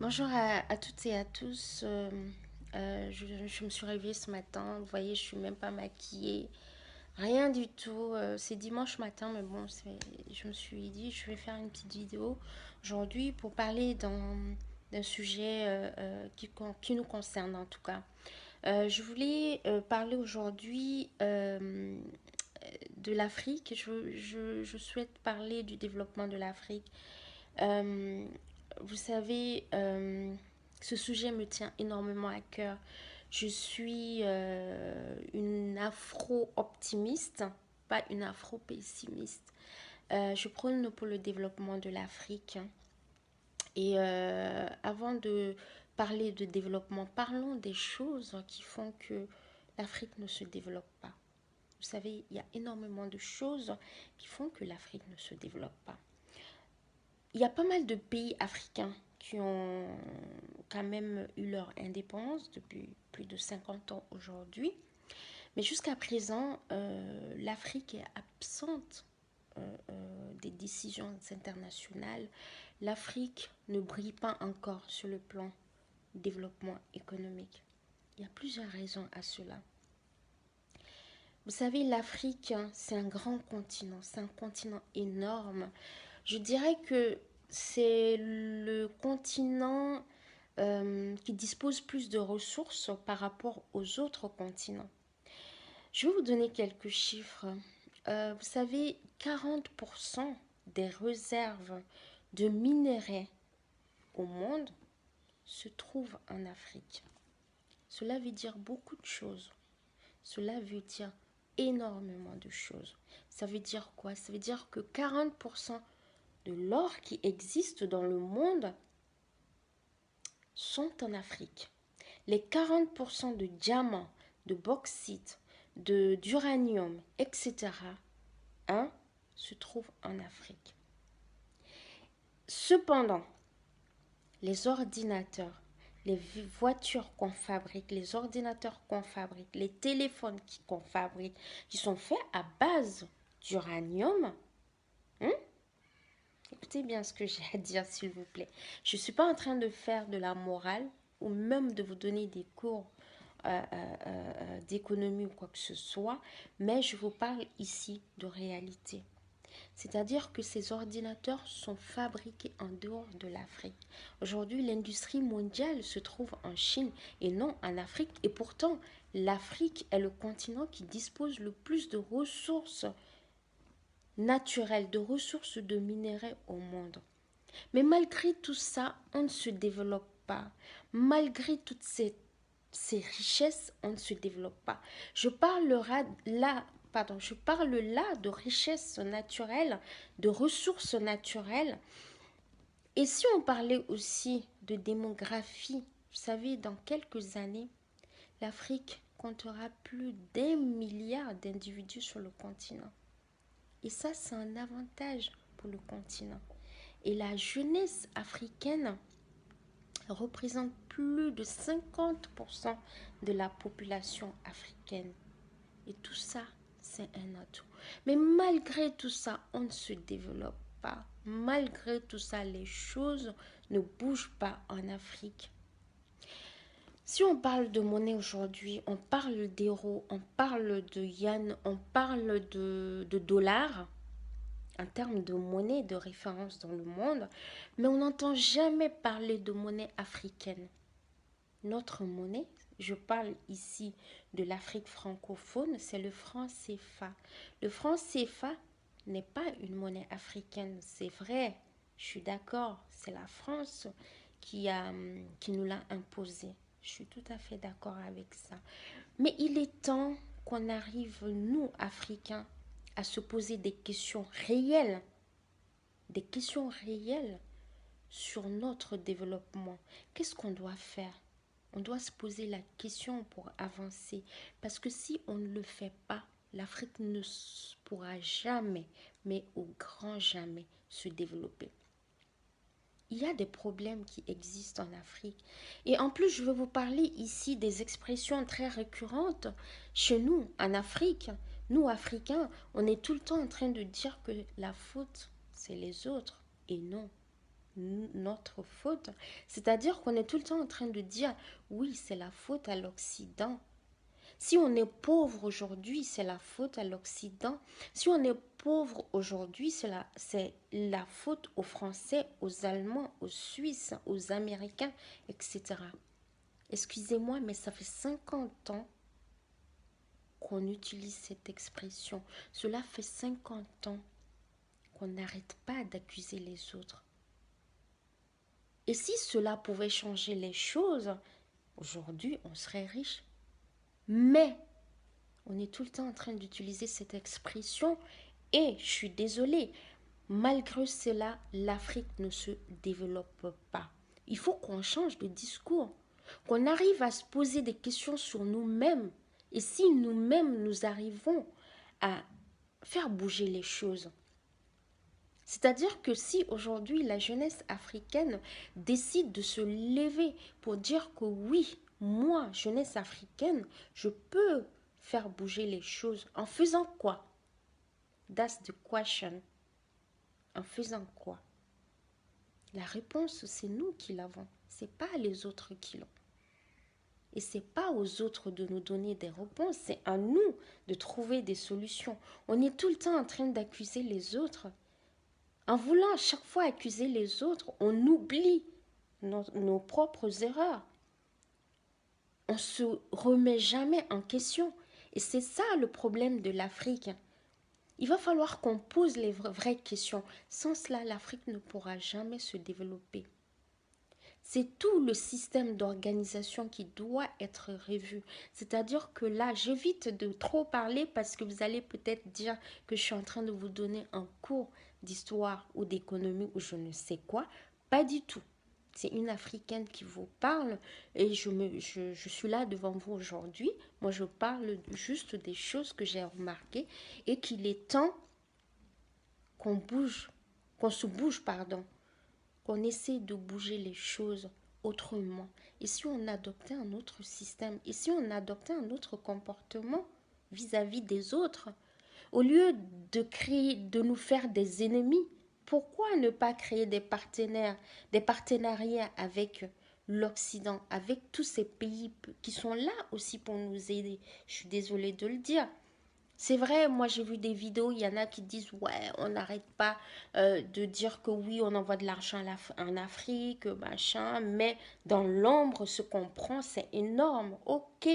Bonjour à toutes et à tous. Je me suis réveillée ce matin. Vous voyez, je suis même pas maquillée. Rien du tout. C'est dimanche matin, mais bon, je me suis dit, je vais faire une petite vidéo aujourd'hui pour parler d'un sujet qui nous concerne en tout cas. Je voulais parler aujourd'hui de l'Afrique. Je souhaite parler du développement de l'Afrique. Euh, Vous savez, ce sujet me tient énormément à cœur. Je suis une afro-optimiste, pas une afro-pessimiste. Je prône pour le développement de l'Afrique. Et avant de parler de développement, parlons des choses qui font que l'Afrique ne se développe pas. Vous savez, il y a énormément de choses qui font que l'Afrique ne se développe pas. Il y a pas mal de pays africains qui ont quand même eu leur indépendance depuis plus de 50 ans aujourd'hui. Mais jusqu'à présent, l'Afrique est absente des décisions internationales. L'Afrique ne brille pas encore sur le plan développement économique. Il y a plusieurs raisons à cela. Vous savez, l'Afrique, c'est un grand continent, c'est un continent énorme. Je dirais que c'est le continent qui dispose plus de ressources par rapport aux autres continents. Je vais vous donner quelques chiffres. Vous savez, 40% des réserves de minerais au monde se trouvent en Afrique. Cela veut dire beaucoup de choses. Cela veut dire énormément de choses. Ça veut dire quoi? Ça veut dire que 40% de l'or qui existe dans le monde sont en Afrique. Les 40% de diamants, de bauxite, d'uranium, etc., hein, se trouvent en Afrique. Cependant, les ordinateurs, les voitures qu'on fabrique, les ordinateurs qu'on fabrique, les téléphones qu'on fabrique, qui sont faits à base d'uranium, hein. Écoutez bien ce que j'ai à dire, s'il vous plaît. Je ne suis pas en train de faire de la morale ou même de vous donner des cours d'économie ou quoi que ce soit, mais je vous parle ici de réalité. C'est-à-dire que ces ordinateurs sont fabriqués en dehors de l'Afrique. Aujourd'hui, l'industrie mondiale se trouve en Chine et non en Afrique. Et pourtant, l'Afrique est le continent qui dispose le plus de ressources naturelles, de ressources de minerais au monde. Mais malgré tout ça, on ne se développe pas. Malgré toutes ces richesses, on ne se développe pas. Je parle là de richesses naturelles, de ressources naturelles. Et si on parlait aussi de démographie, vous savez, dans quelques années, l'Afrique comptera plus d'1 milliard d'individus sur le continent. Et ça, c'est un avantage pour le continent. Et la jeunesse africaine représente plus de 50% de la population africaine. Et tout ça, c'est un atout. Mais malgré tout ça, on ne se développe pas. Malgré tout ça, les choses ne bougent pas en Afrique. Si on parle de monnaie aujourd'hui, on parle d'euros, on parle de yen, on parle de dollars en termes de monnaie de référence dans le monde, mais on n'entend jamais parler de monnaie africaine. Notre monnaie, je parle ici de l'Afrique francophone, c'est le franc CFA. Le franc CFA n'est pas une monnaie africaine, c'est vrai, je suis d'accord, c'est la France qui nous l'a imposé. Je suis tout à fait d'accord avec ça. Mais il est temps qu'on arrive, nous, Africains, à se poser des questions réelles sur notre développement. Qu'est-ce qu'on doit faire? On doit se poser la question pour avancer. Parce que si on ne le fait pas, l'Afrique ne pourra jamais, mais au grand jamais, se développer. Il y a des problèmes qui existent en Afrique. Et en plus, je vais vous parler ici des expressions très récurrentes chez nous, en Afrique. Nous, Africains, on est tout le temps en train de dire que la faute, c'est les autres. Et non, notre faute. C'est-à-dire qu'on est tout le temps en train de dire, oui, c'est la faute à l'Occident. Si on est pauvre aujourd'hui, c'est la faute à l'Occident. Si on est pauvre aujourd'hui, c'est la faute aux Français, aux Allemands, aux Suisses, aux Américains, etc. Excusez-moi, mais ça fait 50 ans qu'on utilise cette expression. Cela fait 50 ans qu'on n'arrête pas d'accuser les autres. Et si cela pouvait changer les choses, aujourd'hui, on serait riche. Mais on est tout le temps en train d'utiliser cette expression et je suis désolée, malgré cela, l'Afrique ne se développe pas. Il faut qu'on change de discours, qu'on arrive à se poser des questions sur nous-mêmes. Et si nous-mêmes, nous arrivons à faire bouger les choses. C'est-à-dire que si aujourd'hui la jeunesse africaine décide de se lever pour dire que oui, moi, jeunesse africaine, je peux faire bouger les choses en faisant quoi? That's the question. En faisant quoi? La réponse, c'est nous qui l'avons. C'est pas les autres qui l'ont. Et c'est pas aux autres de nous donner des réponses, c'est à nous de trouver des solutions. On est tout le temps en train d'accuser les autres. En voulant à chaque fois accuser les autres, on oublie nos propres erreurs. On ne se remet jamais en question. Et c'est ça le problème de l'Afrique. Il va falloir qu'on pose les vraies questions. Sans cela, l'Afrique ne pourra jamais se développer. C'est tout le système d'organisation qui doit être revu. C'est-à-dire que là, j'évite de trop parler parce que vous allez peut-être dire que je suis en train de vous donner un cours d'histoire ou d'économie ou je ne sais quoi. Pas du tout. C'est une Africaine qui vous parle et je suis là devant vous aujourd'hui. Moi, je parle juste des choses que j'ai remarquées et qu'il est temps qu'on se bouge, pardon, qu'on essaie de bouger les choses autrement. Et si on adoptait un autre système, et si on adoptait un autre comportement vis-à-vis des autres, au lieu de créer, de nous faire des ennemis, pourquoi ne pas créer des partenaires, des partenariats avec l'Occident, avec tous ces pays qui sont là aussi pour nous aider? Je suis désolée de le dire. C'est vrai, moi j'ai vu des vidéos, il y en a qui disent ouais, on n'arrête pas de dire que oui, on envoie de l'argent en Afrique, machin, mais dans l'ombre, ce qu'on prend, c'est énorme, ok.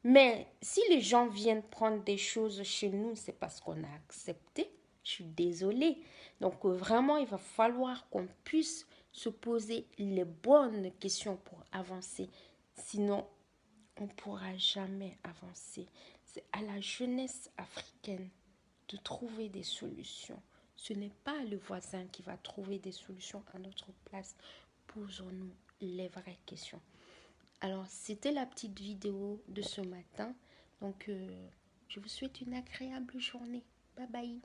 Mais si les gens viennent prendre des choses chez nous, c'est parce qu'on a accepté. Je suis désolée. Donc vraiment, il va falloir qu'on puisse se poser les bonnes questions pour avancer. Sinon, on ne pourra jamais avancer. C'est à la jeunesse africaine de trouver des solutions. Ce n'est pas le voisin qui va trouver des solutions à notre place. Posons-nous les vraies questions. Alors, c'était la petite vidéo de ce matin. Donc, je vous souhaite une agréable journée. Bye bye.